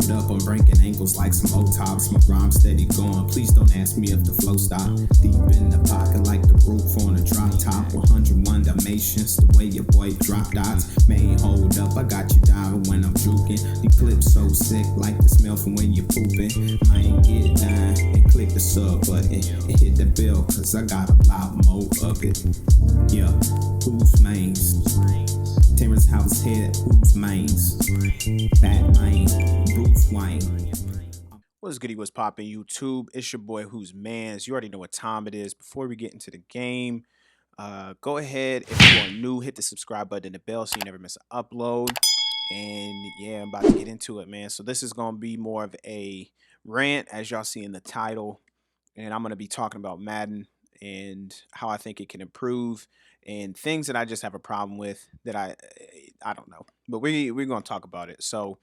hold up, I'm breaking ankles like some old tops. My rhyme steady going. Please don't ask me if the flow stop. Deep in the pocket like the roof on a drop top. 101 Dalmatians, the way your boy drop dots. Man, hold up, I got you diving when I'm juking. The clips so sick like the smell from when you pooping. I ain't get down and click the sub button and hit the bell, cause I got a lot more of it. Yeah, who's mains? Terrence House head, who's mains? Batman, Bruce Wayne. What's goody, what's poppin' YouTube? It's your boy WhosManz. You already know what time it is. Before we get into the game, go ahead, if you are new, hit the subscribe button and the bell so you never miss an upload. And yeah, I'm about to get into it, man. So this is going to be more of a rant, as y'all see in the title. And I'm going to be talking about Madden and how I think it can improve and things that I just have a problem with that I don't know. But we're going to talk about it. So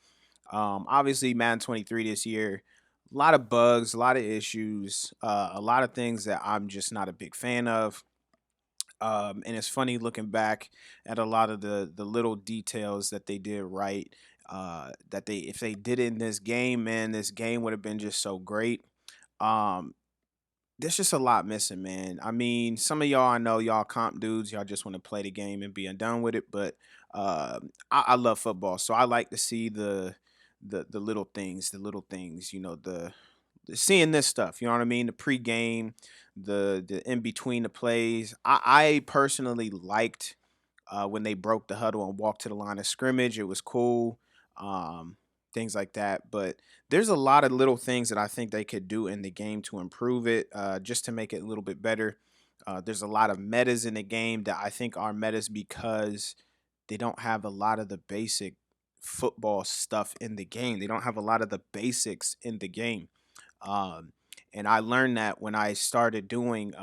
obviously Madden 23 this year, a lot of bugs, a lot of issues, a lot of things that I'm just not a big fan of. And it's funny looking back at a lot of the little details that they did right. That they if they did it in this game, man, this game would have been just so great. Um, there's just a lot missing, man. I mean, some of y'all I know y'all comp dudes, y'all just want to play the game and be done with it. But I love football, so I like to see the little things, You know, seeing this stuff. You know what I mean? The pregame, the in between the plays. I personally liked when they broke the huddle and walked to the line of scrimmage. It was cool. Um, Things like that. But there's a lot of little things that I think they could do in the game to improve it, just to make it a little bit better. There's a lot of metas in the game that I think are metas because they don't have a lot of the basic football stuff in the game. They don't have a lot of the basics in the game. Um, and I learned that when I started doing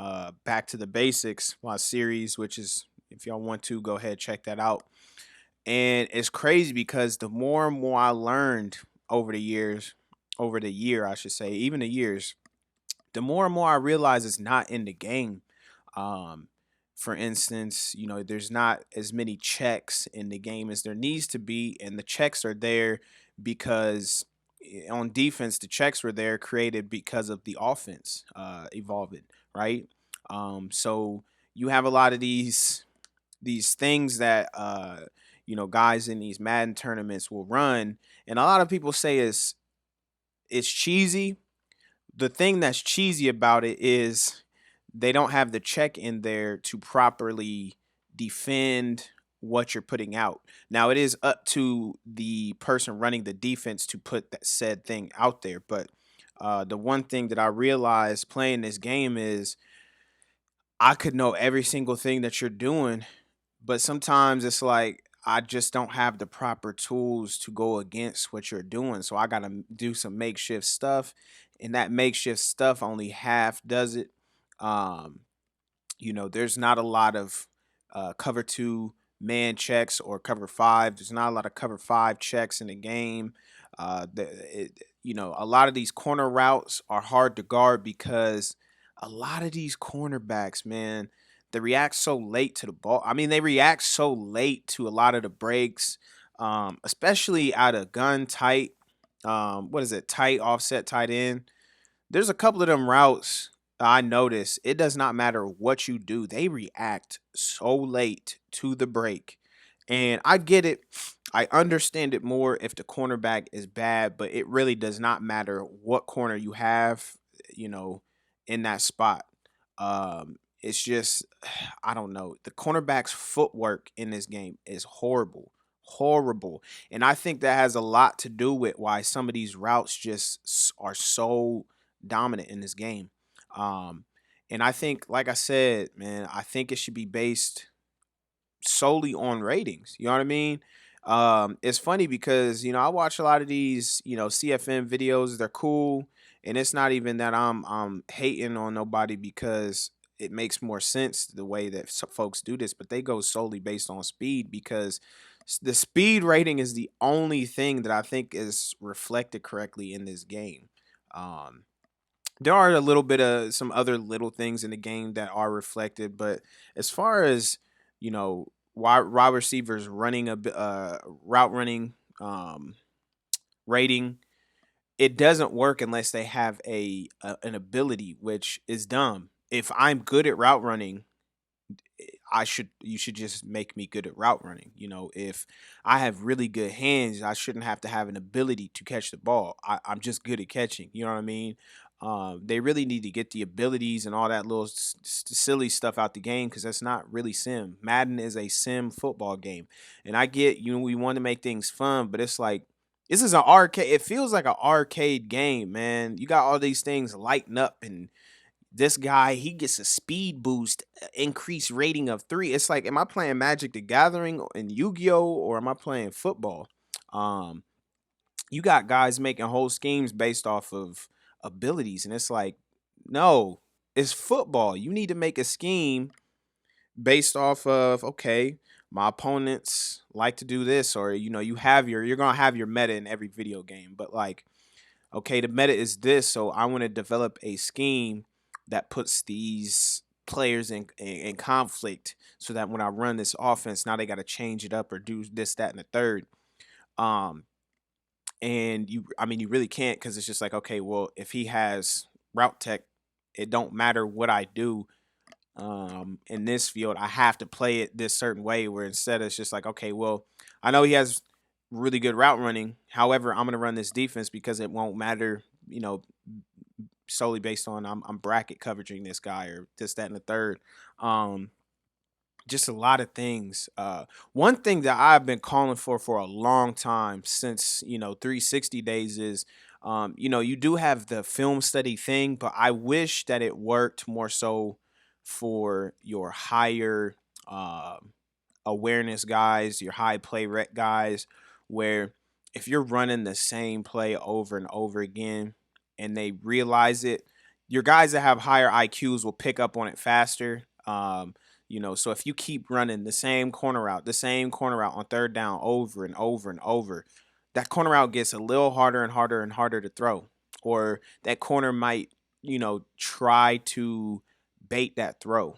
Back to the Basics, my series, which is, if y'all want to, go ahead, check that out. And it's crazy because the more and more I learned over the years, over the year, I should say, even the years, the more and more I realize it's not in the game. Um, for instance, you know, there's not as many checks in the game as there needs to be, and the checks are there because on defense, the checks were there created because of the offense evolving, right? So you have a lot of these things that you know, guys in these Madden tournaments will run, and a lot of people say it's cheesy. The thing that's cheesy about it is they don't have the check in there to properly defend what you're putting out. Now it is up to the person running the defense to put that said thing out there, but the one thing that I realized playing this game is I could know every single thing that you're doing, but sometimes it's like I just don't have the proper tools to go against what you're doing. So I got to do some makeshift stuff, and that makeshift stuff only half does it. Um, you know, there's not a lot of cover two man checks or cover five. There's not a lot of cover five checks in the game. You know, a lot of these corner routes are hard to guard because a lot of these cornerbacks, man, they react so late to the ball. I mean, they react so late to a lot of the breaks, especially out of gun tight. What is it? Tight offset, tight end. There's a couple of them routes I notice. It does not matter what you do; they react so late to the break, and I get it. I understand it more if the cornerback is bad, but it really does not matter what corner you have. You know, in that spot. It's just I don't know. The cornerback's footwork in this game is horrible. Horrible. And I think that has a lot to do with why some of these routes just are so dominant in this game. Um, and I think, like I said, man, I think it should be based solely on ratings. You know what I mean? It's funny because you know I watch a lot of these CFM videos. They're cool, and it's not even that I'm hating on nobody because it makes more sense the way that folks do this, but they go solely based on speed because the speed rating is the only thing that I think is reflected correctly in this game. Um, there are a little bit of some other little things in the game that are reflected, but as far as you know, wide receivers running route running, rating, it doesn't work unless they have an ability, which is dumb. If I'm good at route running, you should just make me good at route running. If I have really good hands, I shouldn't have to have an ability to catch the ball. I'm just good at catching. You know what I mean? They really need to get the abilities and all that little silly stuff out the game, because that's not really sim. Madden is a sim football game, and I get we want to make things fun, but it's like this is an arcade. It feels like an arcade game, man. You got all these things lighting up, and this guy, he gets a speed boost, increased rating of 3. It's like, am I playing Magic the Gathering and Yu-Gi-Oh, or am I playing football? Um, you got guys making whole schemes based off of abilities, and it's like, no, it's football. You need to make a scheme based off of, okay, my opponents like to do this, or you're gonna have your meta in every video game, but like, okay, the meta is this, so I want to develop a scheme that puts these players in conflict, so that when I run this offense, now they got to change it up or do this, that, and the third. Um, and you really can't, because it's just like, okay, well, if he has route tech, it don't matter what I do. In this field, I have to play it this certain way. Where instead it's just like, okay, well, I know he has really good route running. However, I'm gonna run this defense because it won't matter, solely based on I'm bracket coveraging this guy or this, that, and the third. Um, just a lot of things. One thing that I've been calling for a long time, since 360 days, is you do have the film study thing, but I wish that it worked more so for your higher awareness guys, your high play rec guys, where if you're running the same play over and over again and they realize it, your guys that have higher IQs will pick up on it faster. So if you keep running the same corner route on third down over and over and over, that corner route gets a little harder and harder and harder to throw. Or that corner might, try to bait that throw.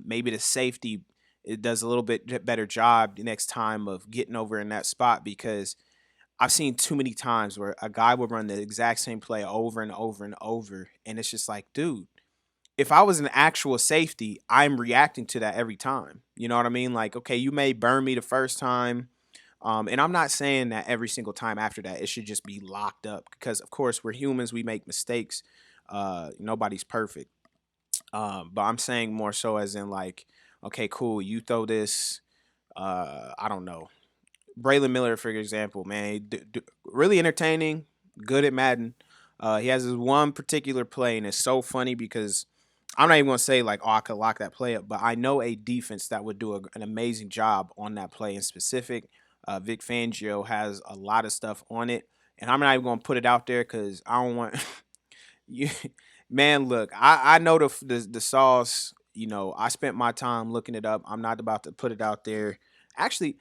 Maybe the safety, it does a little bit better job the next time of getting over in that spot, because I've seen too many times where a guy would run the exact same play over and over and over, and it's just like, dude, if I was an actual safety, I'm reacting to that every time. You know what I mean? Like, okay, you may burn me the first time, and I'm not saying that every single time after that it should just be locked up, because of course we're humans, we make mistakes. Nobody's perfect. But I'm saying more so as in like, okay, cool, you throw this, I don't know, Braylon Miller, for example, man, really entertaining, good at Madden. He has this one particular play, and it's so funny because I'm not even gonna say like, oh, I could lock that play up, but I know a defense that would do an amazing job on that play in specific. Vic Fangio has a lot of stuff on it, and I'm not even gonna put it out there because I don't want you. Man, look, I know the sauce. I spent my time looking it up. I'm not about to put it out there. Actually,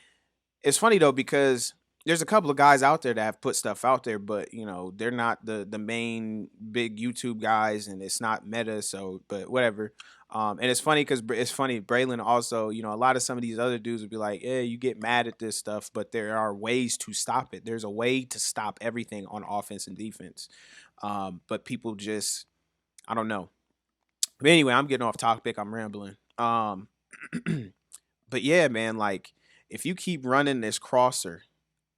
it's funny though, because there's a couple of guys out there that have put stuff out there, but they're not the main big YouTube guys, and it's not meta. So, but whatever. And it's funny because Braylon also, a lot of some of these other dudes would be like, yeah, you get mad at this stuff, but there are ways to stop it. There's a way to stop everything on offense and defense. But people just, I don't know. But anyway, I'm getting off topic. I'm rambling. But yeah, man, like, if you keep running this crosser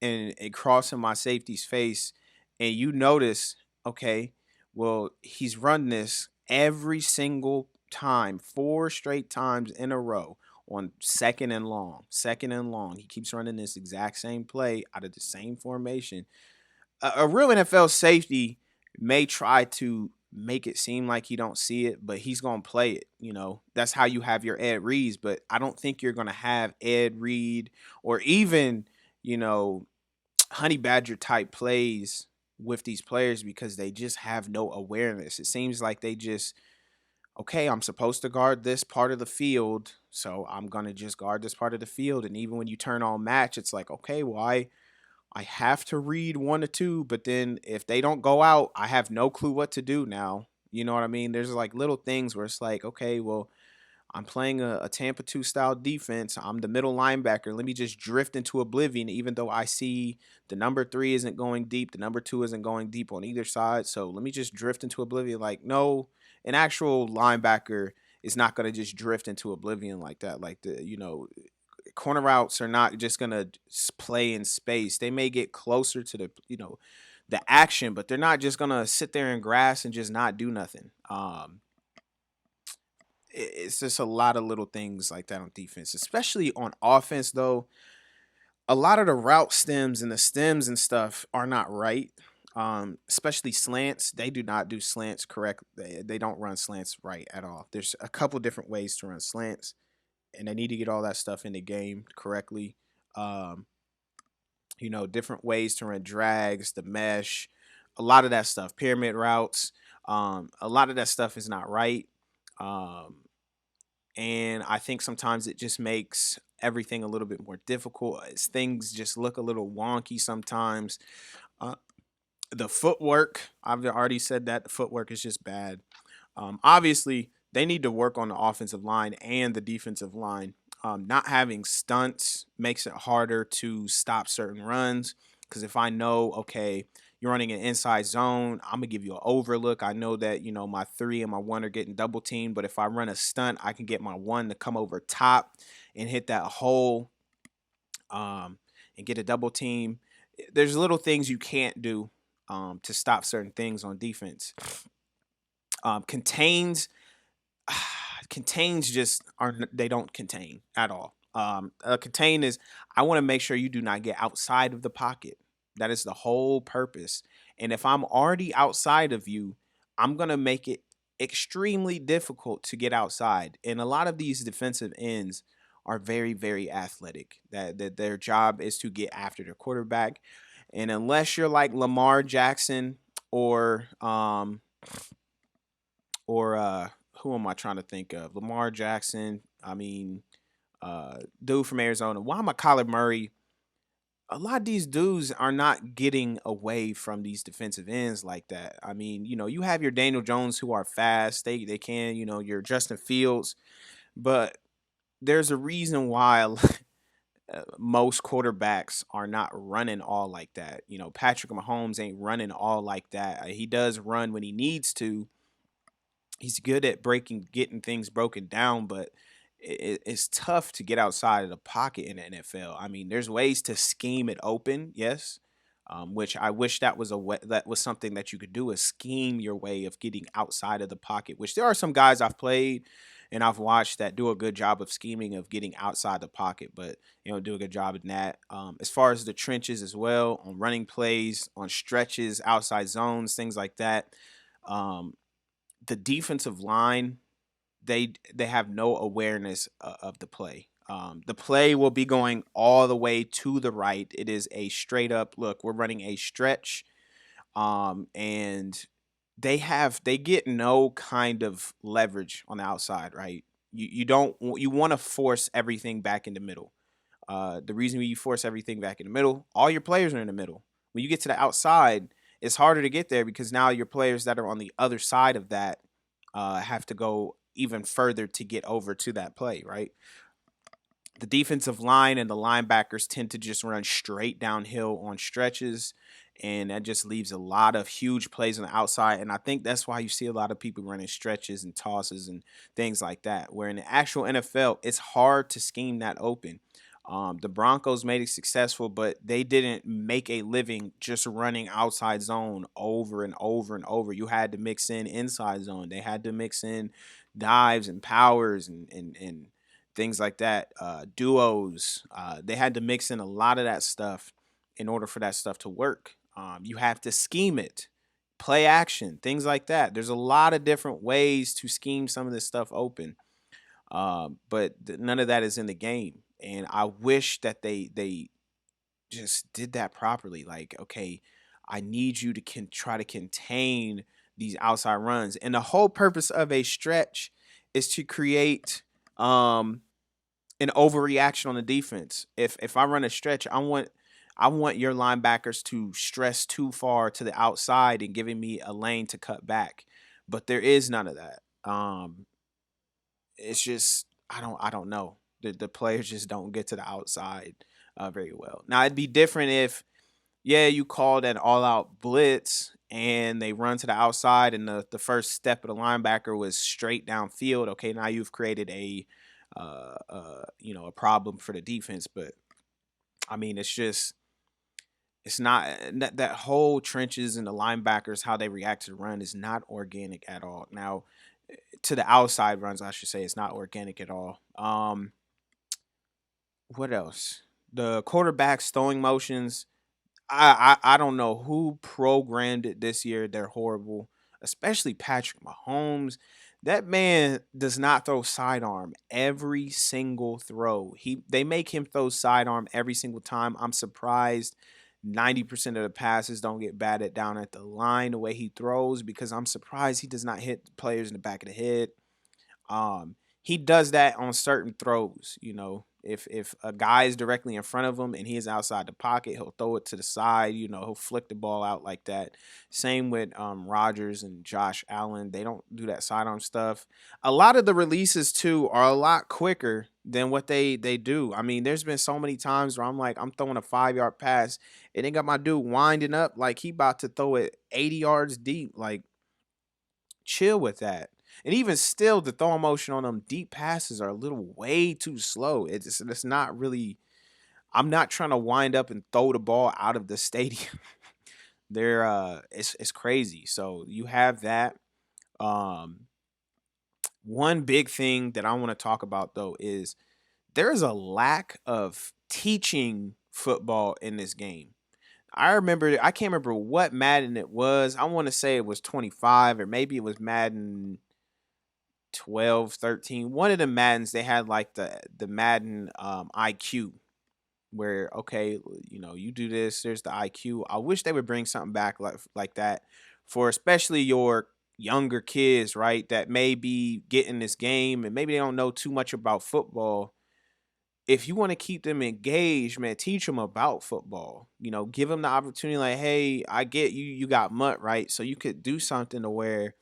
and crossing my safety's face, and you notice, okay, well, he's run this every single time, 4 straight times in a row on second and long, second and long. He keeps running this exact same play out of the same formation. A real NFL safety may try to make it seem like he don't see it, but he's gonna play it. That's how you have your Ed Reeds. But I don't think you're gonna have Ed Reed or even Honey Badger type plays with these players, because they just have no awareness. It seems like they just, okay, I'm supposed to guard this part of the field, so I'm gonna just guard this part of the field. And even when you turn on match, it's like, okay, well, I have to read 1 or 2, but then if they don't go out, I have no clue what to do now. You know what I mean? There's like little things where it's like, okay, well, I'm playing a Tampa 2 style defense. I'm the middle linebacker. Let me just drift into oblivion, even though I see the number 3 isn't going deep, the number 2 isn't going deep on either side. So let me just drift into oblivion. Like, no, an actual linebacker is not going to just drift into oblivion like that. Like, corner routes are not just going to play in space. They may get closer to the action, but they're not just going to sit there in grass and just not do nothing. It's just a lot of little things like that on defense, especially on offense. Though a lot of the route stems and the stems and stuff are not right. Especially slants, they do not do slants correct. They don't run slants right at all. There's a couple different ways to run slants, and they need to get all that stuff in the game correctly. Um, different ways to run drags, the mesh, a lot of that stuff, pyramid routes. A lot of that stuff is not right. Um, and I think sometimes it just makes everything a little bit more difficult. Things just look a little wonky sometimes. Uh, the footwork, I've already said that the footwork is just bad. Obviously, they need to work on the offensive line and the defensive line. Not having stunts makes it harder to stop certain runs. Because if I know, okay, you're running an inside zone, I'm gonna give you an overlook. I know that my 3 and my 1 are getting double teamed, but if I run a stunt, I can get my 1 to come over top and hit that hole, um, and get a double team. There's little things you can't do to stop certain things on defense. Contains contains just aren't, they don't contain at all. Contain is, I want to make sure you do not get outside of the pocket. That is the whole purpose. And if I'm already outside of you, I'm gonna make it extremely difficult to get outside. And a lot of these defensive ends are very, very athletic. That their job is to get after the quarterback. And unless you're like Lamar Jackson or who am I trying to think of? Lamar Jackson. I mean, dude from Arizona. Why am I Kyler Murray? A lot of these dudes are not getting away from these defensive ends like that. I mean, you have your Daniel Jones who are fast. They can, your Justin Fields, but there's a reason why most quarterbacks are not running all like that. Patrick Mahomes ain't running all like that. He does run when he needs to. He's good at getting things broken down, but it's tough to get outside of the pocket in the NFL. I mean, there's ways to scheme it open, yes, which I wish that was something that you could do, is scheme your way of getting outside of the pocket. Which there are some guys I've played and I've watched that do a good job of scheming of getting outside the pocket, but do a good job in that. As far as the trenches as well, on running plays, on stretches, outside zones, things like that. Um, the defensive line, they have no awareness of the play. The play will be going all the way to the right. It is a straight up look. We're running a stretch, and they get no kind of leverage on the outside. Right? You don't, you want to force everything back in the middle. The reason you force everything back in the middle, all your players are in the middle. When you get to the outside, it's harder to get there because now your players that are on the other side of that have to go even further to get over to that play, right? The defensive line and the linebackers tend to just run straight downhill on stretches, and that just leaves a lot of huge plays on the outside. And I think that's why you see a lot of people running stretches and tosses and things like that, where in the actual NFL it's hard to scheme that open. The Broncos made it successful, but they didn't make a living just running outside zone over and over and over. You had to mix in inside zone. They had to mix in dives and powers and things like that, duos. They had to mix in a lot of that stuff in order for that stuff to work. You have to scheme it, play action, things like that. There's a lot of different ways to scheme some of this stuff open, but none of that is in the game. And I wish that they just did that properly. Like, okay, I need you to try to contain these outside runs, and the whole purpose of a stretch is to create an overreaction on the defense. If I run a stretch, I want your linebackers to stress too far to the outside and giving me a lane to cut back. But there is none of that. it's just I don't know. The players just don't get to the outside very well. Now it'd be different if you called an all out blitz and they run to the outside and the first step of the linebacker was straight downfield. Okay, now you've created a problem for the defense. But I mean, it's not that whole trenches and the linebackers how they react to the run is not organic at all. Now to the outside runs, I should say, it's not organic at all. What else? The quarterback's throwing motions. I don't know who programmed it this year. They're horrible, especially Patrick Mahomes. That man does not throw sidearm every single throw. They make him throw sidearm every single time. I'm surprised 90% of the passes don't get batted down at the line the way he throws, because I'm surprised he does not hit players in the back of the head. He does that on certain throws. If a guy is directly in front of him and he is outside the pocket, he'll throw it to the side. He'll flick the ball out like that. Same with Rodgers and Josh Allen. They don't do that sidearm stuff. A lot of the releases too are a lot quicker than what they do. I mean, there's been so many times where I'm throwing a 5 yard pass and they got my dude winding up like he about to throw it 80 yards deep. Like, chill with that. And even still, the throw motion on them deep passes are a little way too slow. It's not really. I'm not trying to wind up and throw the ball out of the stadium. It's crazy. So you have that. Um, One big thing that I want to talk about though is there's a lack of teaching football in this game. I can't remember what Madden it was. I want to say it was 25, or maybe it was Madden 12, 13. One of the Maddens, they had like the Madden IQ, where okay, you do this, there's the IQ. I wish they would bring something back like that for especially your younger kids, right? That may be getting this game and maybe they don't know too much about football. If you want to keep them engaged, man, teach them about football. Give them the opportunity. Like, hey, I get you. You got MUT, right? So you could do something to where,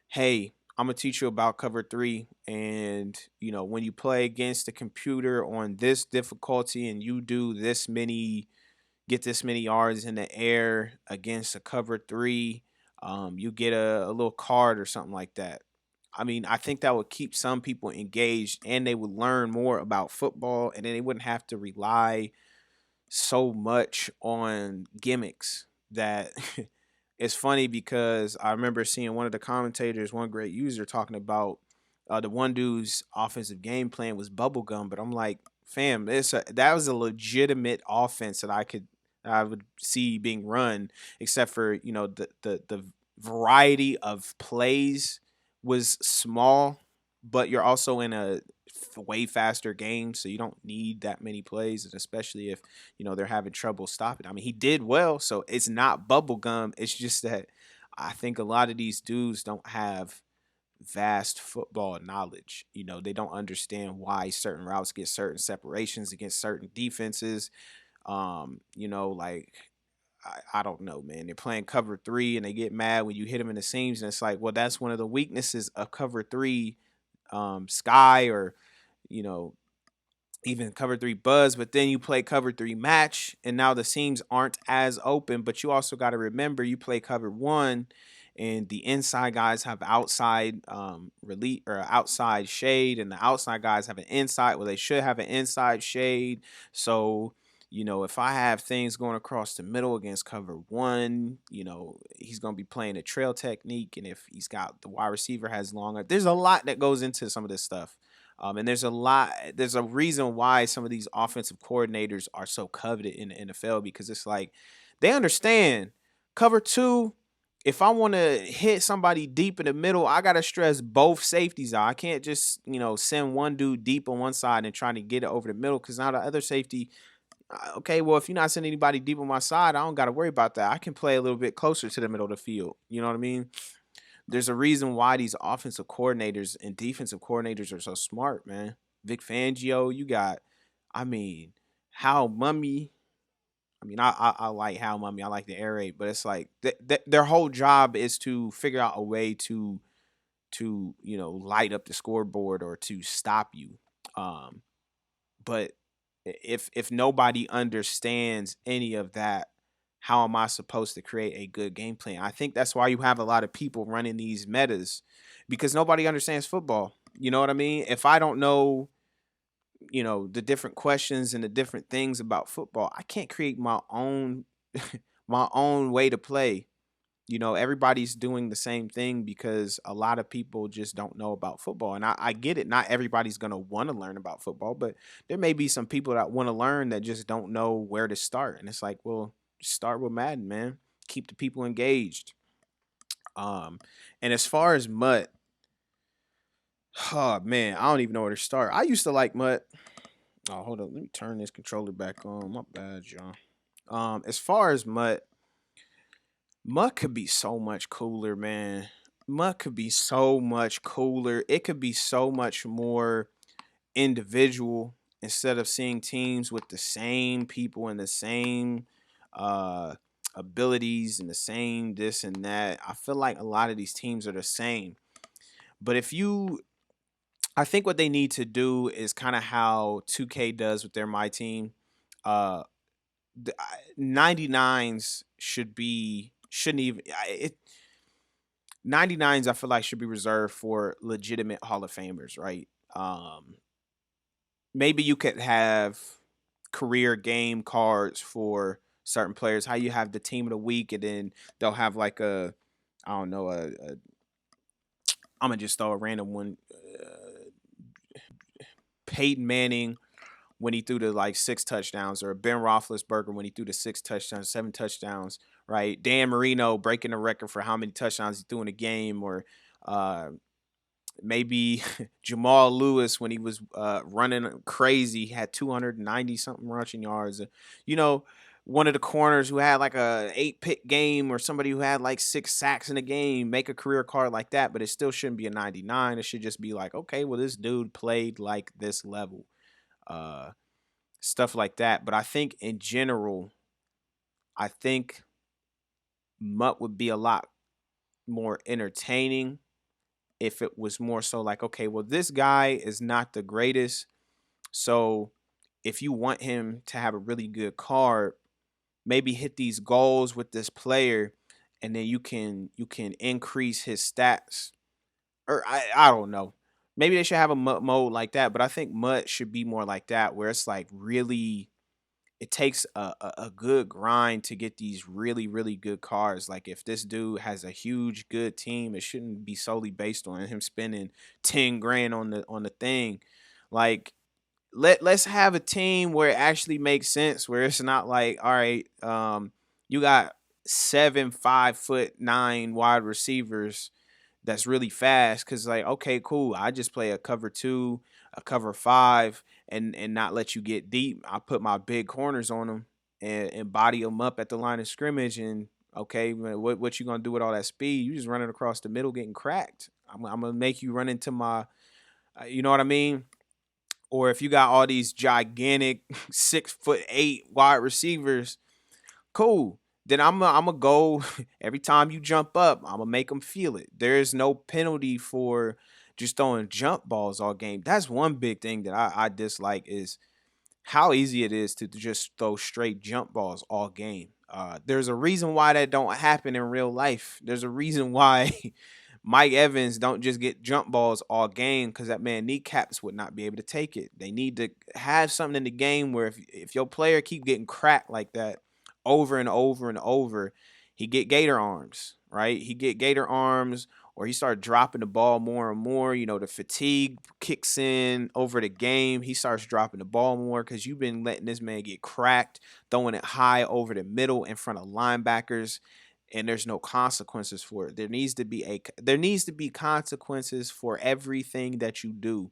hey, I'm gonna teach you about cover three, and when you play against the computer on this difficulty, and you do get this many yards in the air against a cover three, you get a little card or something like that. I mean, I think that would keep some people engaged, and they would learn more about football, and then they wouldn't have to rely so much on gimmicks that it's funny because I remember seeing one of the commentators, one great user, talking about the one dude's offensive game plan was bubblegum, but I'm like, fam, that was a legitimate offense I would see being run, except for the variety of plays was small, but you're also in a way faster game, so you don't need that many plays, and especially if they're having trouble stopping. I mean, he did well, so it's not bubblegum. It's just that I think a lot of these dudes don't have vast football knowledge. They don't understand why certain routes get certain separations against certain defenses. Like I don't know, man. They're playing cover three and they get mad when you hit them in the seams, and it's like, well, that's one of the weaknesses of cover three, sky, or you know even cover three buzz. But then you play cover three match, and now the seams aren't as open. But you also got to remember you play cover one, and the inside guys have outside relief or outside shade, and the outside guys have an inside. Well, they should have an inside shade. So if I have things going across the middle against cover one, he's going to be playing a trail technique. And if he's got the wide receiver has longer, there's a lot that goes into some of this stuff. And there's a reason why some of these offensive coordinators are so coveted in the NFL, because it's like they understand cover two. If I want to hit somebody deep in the middle, I got to stress both safeties out. I can't just, send one dude deep on one side and trying to get it over the middle, because now the other safety, okay, well, if you're not sending anybody deep on my side, I don't got to worry about that. I can play a little bit closer to the middle of the field. You know what I mean? There's a reason why these offensive coordinators and defensive coordinators are so smart, man. Vic Fangio, you got, I mean, Hal Mummy. I mean, I like Hal Mummy. I like the air raid, but it's like their whole job is to figure out a way to, you know, light up the scoreboard or to stop you. Um, but if nobody understands any of that, how am I supposed to create a good game plan? I think that's why you have a lot of people running these metas, because nobody understands football. You know what I mean? If I don't know, you know, the different questions and the different things about football, I can't create my own my own way to play. You know, everybody's doing the same thing because a lot of people just don't know about football. And I get it. Not everybody's going to want to learn about football, but there may be some people that want to learn that just don't know where to start. And it's like, well, start with Madden, man. Keep the people engaged. Um, and as far as Mutt, oh man, I don't even know where to start. I used to like Mutt. Oh, hold on. Let me turn this controller back on. My bad, y'all. As far as Mutt could be so much cooler, man. Mutt could be so much cooler. It could be so much more individual instead of seeing teams with the same people and the same uh abilities and the same this and that. I feel like a lot of these teams are the same. But if you I think what they need to do is kind of how 2K does with their My Team. Uh 99s shouldn't even it 99s I feel like should be reserved for legitimate Hall of Famers, right? Maybe you could have career game cards for certain players. How you have the team of the week, and then they'll have like a, I don't know, I'm gonna just throw a random one. Peyton Manning when he threw the like 6 touchdowns, or Ben Roethlisberger when he threw the 6 touchdowns, 7 touchdowns, right? Dan Marino breaking the record for how many touchdowns he threw in a game, or uh, maybe Jamal Lewis when he was running crazy, had 290 something rushing yards. You know, one of the corners who had like a 8 pick game, or somebody who had like 6 sacks in a game, make a career card like that, but it still shouldn't be a 99. It should just be like, okay, well, this dude played like this level. Uh, Stuff like that. But I think in general, I think Mutt would be a lot more entertaining if it was more so like, okay, well, this guy is not the greatest. So if you want him to have a really good card, maybe hit these goals with this player, and then you can increase his stats. Or I don't know. Maybe they should have a Mutt mode like that, but I think Mutt should be more like that, where it's like really it takes a good grind to get these really really good cards. Like if this dude has a huge good team, it shouldn't be solely based on him spending 10 grand on the thing. Like let's have a team where it actually makes sense, where it's not like, all right, you got 7 5'9" wide receivers that's really fast, because like, okay, cool, I just play a cover two, a cover five, and not let you get deep. I put my big corners on them and body them up at the line of scrimmage. And okay, man, what you gonna do with all that speed? You just running across the middle getting cracked. I'm gonna make you run into my you know what I mean? Or if you got all these gigantic 6'8" wide receivers, cool. Then I'm gonna go every time you jump up. I'm gonna make them feel it. There is no penalty for just throwing jump balls all game. That's one big thing that I dislike, is how easy it is to just throw straight jump balls all game. There's a reason why that don't happen in real life. There's a reason why Mike Evans don't just get jump balls all game, because that man kneecaps would not be able to take it. They need to have something in the game where if your player keep getting cracked like that over and over and over, he get gator arms, right? He get gator arms, or he started dropping the ball more and more. You know, the fatigue kicks in over the game. He starts dropping the ball more because you've been letting this man get cracked, throwing it high over the middle in front of linebackers, and there's no consequences for it. There needs to be consequences for everything that you do.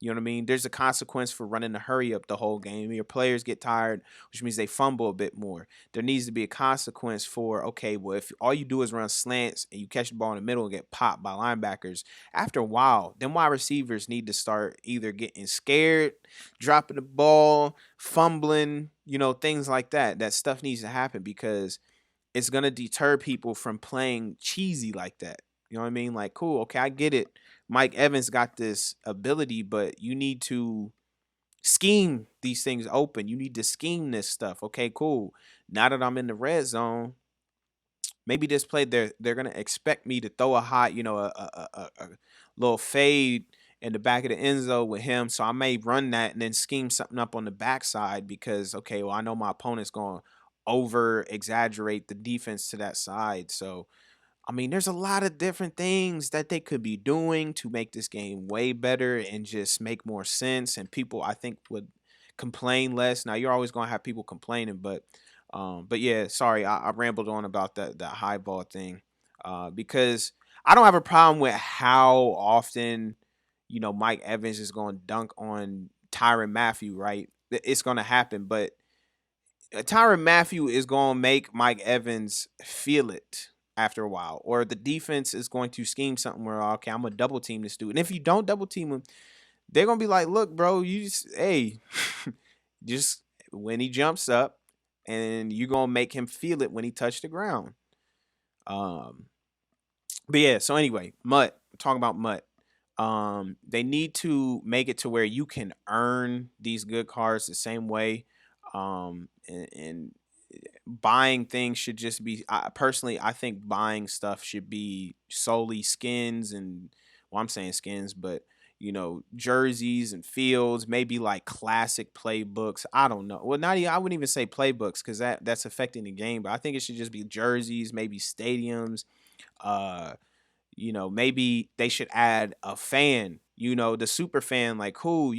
You know what I mean? There's a consequence for running the hurry up the whole game. Your players get tired, which means they fumble a bit more. There needs to be a consequence for, okay, well, if all you do is run slants and you catch the ball in the middle and get popped by linebackers, after a while, then wide receivers need to start either getting scared, dropping the ball, fumbling, you know, things like that. That stuff needs to happen, because it's going to deter people from playing cheesy like that. You know what I mean? Like, cool, okay, I get it. Mike Evans got this ability, but you need to scheme these things open. You need to scheme this stuff. Okay, cool. Now that I'm in the red zone, maybe this play they're gonna expect me to throw a hot, a little fade in the back of the end zone with him. So I may run that and then scheme something up on the backside because okay, well I know my opponent's gonna over exaggerate the defense to that side. So I mean, there's a lot of different things that they could be doing to make this game way better and just make more sense. And people, I think, would complain less. Now, you're always going to have people complaining, but yeah, sorry, I rambled on about that high ball thing, because I don't have a problem with how often, Mike Evans is going to dunk on Tyrann Mathieu, right? It's going to happen, but Tyrann Mathieu is going to make Mike Evans feel it after a while, or the defense is going to scheme something where, okay, I'm gonna double team this dude, and if you don't double team him, they're gonna be like, look, bro, you just, hey, just when he jumps up, and you gonna make him feel it when he touched the ground. Um, but yeah, so anyway, Mutt, talking about Mutt. They need to make it to where you can earn these good cards the same way. And buying things should just be, personally, I think buying stuff should be solely skins and, well, I'm saying skins, but jerseys and fields, maybe like classic playbooks. I don't know. Well, not even, I wouldn't even say playbooks because that's affecting the game, but I think it should just be jerseys, maybe stadiums. Uh, maybe they should add a fan, the super fan, like, who,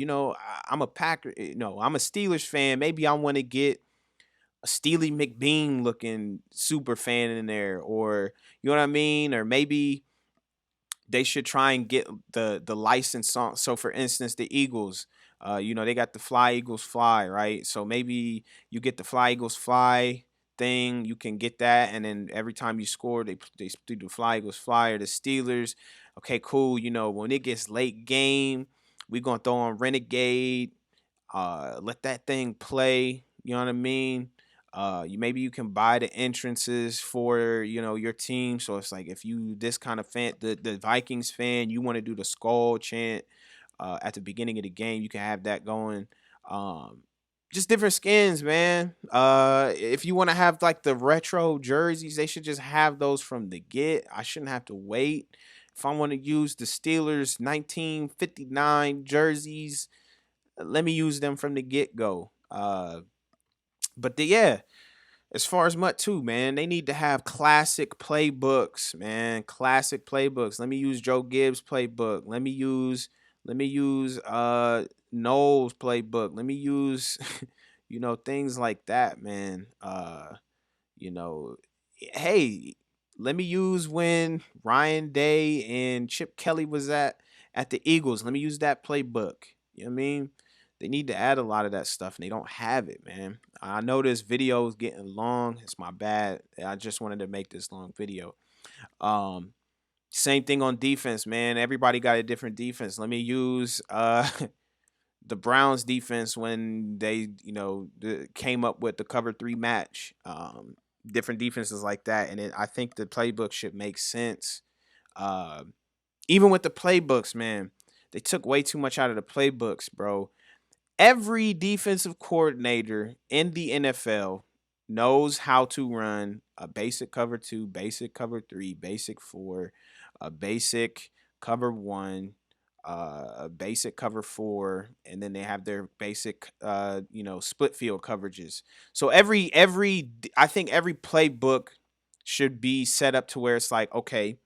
I'm a Packer, I'm a Steelers fan. Maybe I want to get a Steely McBean looking super fan in there, or you know what I mean? Or maybe they should try and get the license song. So for instance, the Eagles, they got the Fly Eagles Fly, right? So maybe you get the Fly Eagles Fly thing, you can get that, and then every time you score, they do the Fly Eagles Fly. Or the Steelers, okay, cool. When it gets late game, we gonna throw on Renegade, let that thing play. You know what I mean? You can buy the entrances for your team. So it's like if you this kind of fan, the Vikings fan, you want to do the skull chant at the beginning of the game, you can have that going. Um, just different skins, man. If you want to have like the retro jerseys, they should just have those from the get. I shouldn't have to wait. If I want to use the Steelers 1959 jerseys, let me use them from the get go. Yeah, as far as Mutt too, man, they need to have classic playbooks, man. Classic playbooks. Let me use Joe Gibbs' playbook. Let me use Noel's playbook. Let me use things like that, man. You know, hey, let me use when Ryan Day and Chip Kelly was at the Eagles. Let me use that playbook. You know what I mean? They need to add a lot of that stuff, and they don't have it, man. I know this video is getting long. It's my bad. I just wanted to make this long video. Um, Same thing on defense, man. Everybody got a different defense. Let me use the Browns defense when they, came up with the cover 3 match. Different defenses like that, and I think the playbook should make sense. Uh, Even with the playbooks, man, they took way too much out of the playbooks, bro. Every defensive coordinator in the NFL knows how to run a basic cover 2, basic cover 3, basic 4, a basic cover 1, a basic cover 4, and then they have their basic split field coverages. So I think every playbook should be set up to where it's like, okay,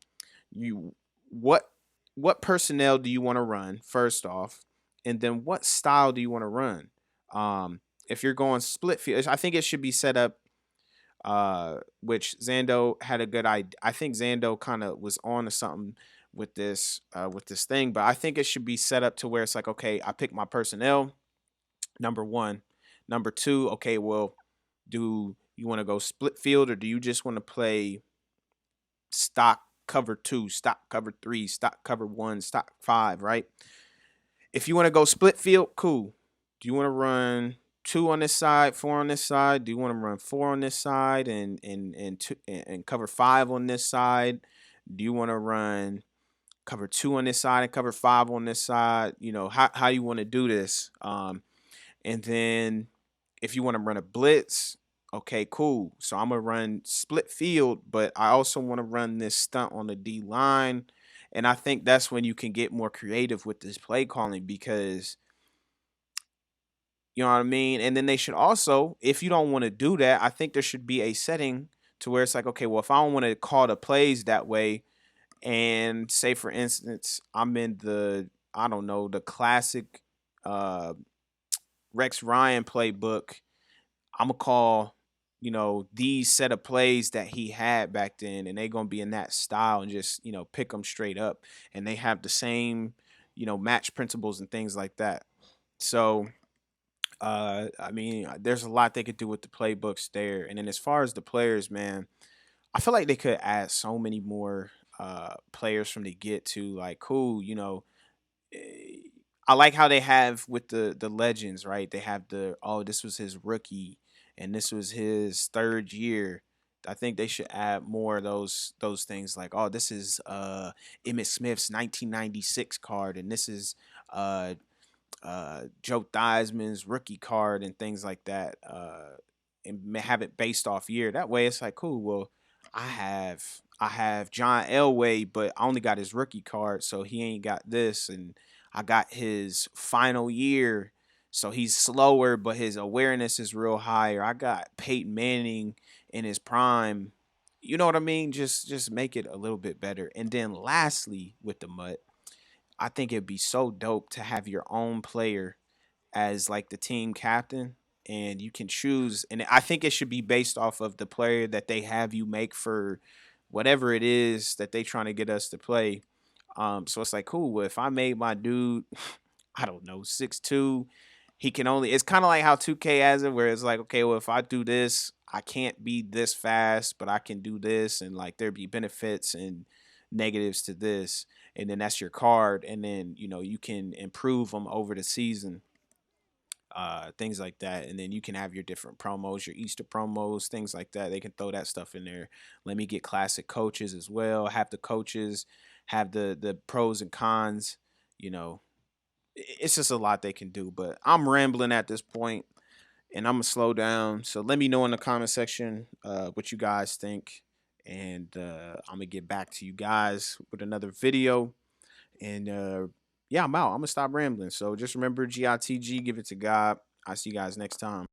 you what what personnel do you want to run first off, and then what style do you want to run? If you're going split field, I think it should be set up, which Zando had a good idea. I think Zando kind of was on to something with this thing, but I think it should be set up to where it's like, okay, I pick my personnel, number one. Number two, okay, well, do you want to go split field, or do you just want to play stock cover 2, stock cover 3, stock cover 1, stock 5, right? If you want to go split field, cool. Do you want to run 2 on this side, 4 on this side? Do you want to run 4 on this side and cover 5 on this side? Do you want to run cover 2 on this side and cover 5 on this side? You know, how you want to do this? And then if you want to run a blitz, okay, cool. So I'm gonna run split field, but I also want to run this stunt on the D line. And I think that's when you can get more creative with this play calling because you know what I mean? And then they should also, if you don't want to do that, I think there should be a setting to where it's like, okay, well, if I don't want to call the plays that way, and say for instance, I'm in the, I don't know, the classic uh Rex Ryan playbook, I'm gonna call, you know, these set of plays that he had back then, and they gonna be in that style and just, you know, pick them straight up, and they have the same, you know, match principles and things like that. So I mean, there's a lot they could do with the playbooks there. And then as far as the players, man, I feel like they could add so many more players from the get to, like, cool, you know. eh, I like how they have with the legends, right? They have the, oh, this was his rookie and this was his third year. I think they should add more of those things, like, oh, this is Emmitt Smith's 1996 card, and this is uh Joe Theismann's rookie card and things like that, and have it based off year. That way, it's like, cool. Well, I have John Elway, but I only got his rookie card, so he ain't got this, and I got his final year, so he's slower, but his awareness is real high. Or I got Peyton Manning in his prime. You know what I mean? Just make it a little bit better. And then lastly, with the MUT, I think it'd be so dope to have your own player as like the team captain, and you can choose, and I think it should be based off of the player that they have you make for whatever it is that they trying to get us to play. So it's like, cool, well, if I made my dude I don't know, 6'2", he can only, it's kind of like how 2K has it, where it's like, okay, well, if I do this, I can't be this fast, but I can do this, and like there be benefits and negatives to this, and then that's your card, and then you know you can improve them over the season, things like that, and then you can have your different promos, your Easter promos, things like that. They can throw that stuff in there. Let me get classic coaches as well. Have the coaches, have the pros and cons. You know, it's just a lot they can do. But I'm rambling at this point, and I'm gonna slow down. So let me know in the comment section what you guys think, and I'm gonna get back to you guys with another video. And yeah, I'm out. I'm gonna stop rambling. So just remember, GITG, give it to God. I'll see you guys next time.